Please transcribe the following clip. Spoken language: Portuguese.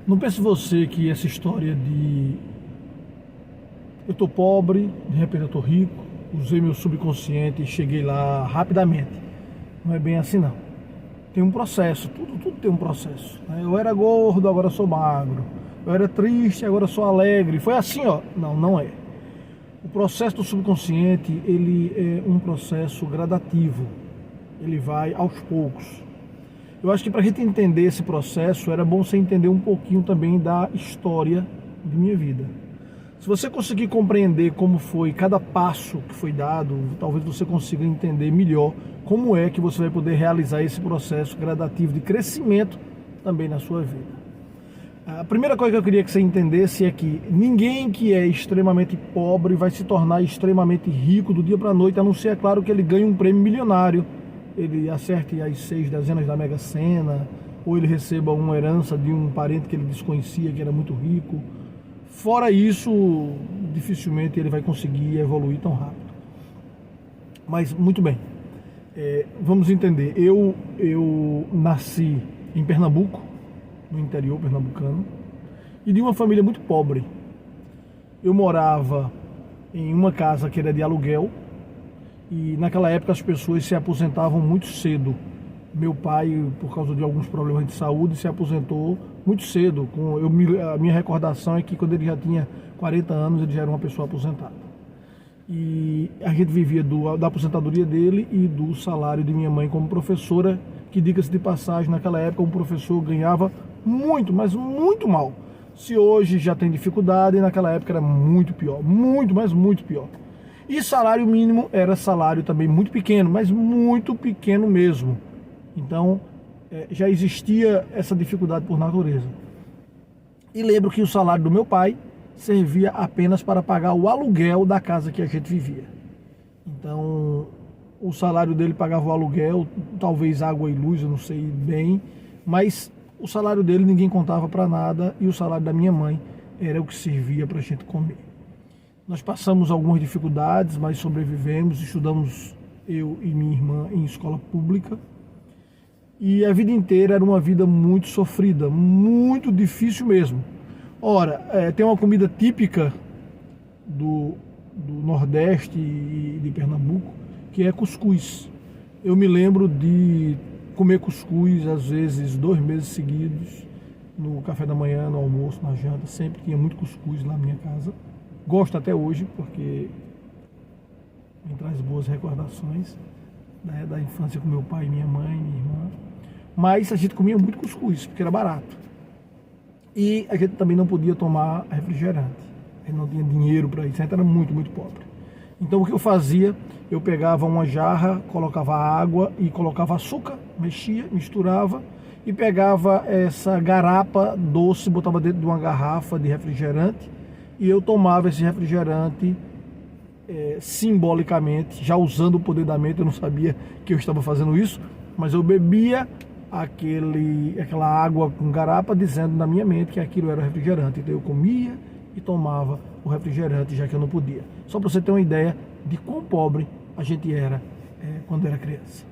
Não pense você que essa história de eu tô pobre, de repente eu tô rico, usei meu subconsciente e cheguei lá rapidamente. Não é bem assim não. Tem um processo, tudo tem um processo, né? Eu era gordo, agora sou magro. Eu era triste, agora sou alegre. Foi assim, ó. Não, não é. O processo do subconsciente, ele é um processo gradativo. Ele vai aos poucos. Eu acho que para a gente entender esse processo, era bom você entender um pouquinho também da história de minha vida. Se você conseguir compreender como foi cada passo que foi dado, talvez você consiga entender melhor como é que você vai poder realizar esse processo gradativo de crescimento também na sua vida. A primeira coisa que eu queria que você entendesse é que ninguém que é extremamente pobre vai se tornar extremamente rico do dia para a noite, a não ser, é claro, que ele ganhe um prêmio milionário, ele acerte as 6 dezenas da Mega Sena, ou ele receba uma herança de um parente que ele desconhecia, que era muito rico. Fora isso, dificilmente ele vai conseguir evoluir tão rápido. Mas, muito bem, vamos entender. Eu nasci em Pernambuco, no interior pernambucano, e de uma família muito pobre. Eu morava em uma casa que era de aluguel, e naquela época as pessoas se aposentavam muito cedo. Meu pai, por causa de alguns problemas de saúde, se aposentou muito cedo. A minha recordação é que quando ele já tinha 40 anos, ele já era uma pessoa aposentada. E a gente vivia da aposentadoria dele e do salário de minha mãe como professora, que, diga-se de passagem, naquela época um professor ganhava muito, mas muito mal. Se hoje já tem dificuldade, naquela época era muito pior, muito, mas muito pior. E salário mínimo era salário também muito pequeno, mas muito pequeno mesmo. Então, já existia essa dificuldade por natureza. E lembro que o salário do meu pai servia apenas para pagar o aluguel da casa que a gente vivia. Então, o salário dele pagava o aluguel, talvez água e luz, eu não sei bem, mas o salário dele ninguém contava para nada, e o salário da minha mãe era o que servia para a gente comer. Nós passamos algumas dificuldades, mas sobrevivemos, estudamos, eu e minha irmã, em escola pública. E a vida inteira era uma vida muito sofrida, muito difícil mesmo. Ora, tem uma comida típica do Nordeste e de Pernambuco, que é cuscuz. Eu me lembro de comer cuscuz, às vezes, 2 meses seguidos, no café da manhã, no almoço, na janta. Sempre tinha muito cuscuz lá na minha casa. Gosto até hoje, porque me traz boas recordações, né, da infância com meu pai, minha mãe, minha irmã. Mas a gente comia muito cuscuz, porque era barato. E a gente também não podia tomar refrigerante. A gente não tinha dinheiro para isso, a gente era muito, muito pobre. Então o que eu fazia? Eu pegava uma jarra, colocava água e colocava açúcar, mexia, misturava e pegava essa garapa doce, botava dentro de uma garrafa de refrigerante e eu tomava esse refrigerante simbolicamente, já usando o poder da mente. Eu não sabia que eu estava fazendo isso, mas eu bebia aquela água com garapa, dizendo na minha mente que aquilo era refrigerante. Então eu comia e tomava o refrigerante, já que eu não podia. Só para você ter uma ideia de quão pobre a gente era quando era criança.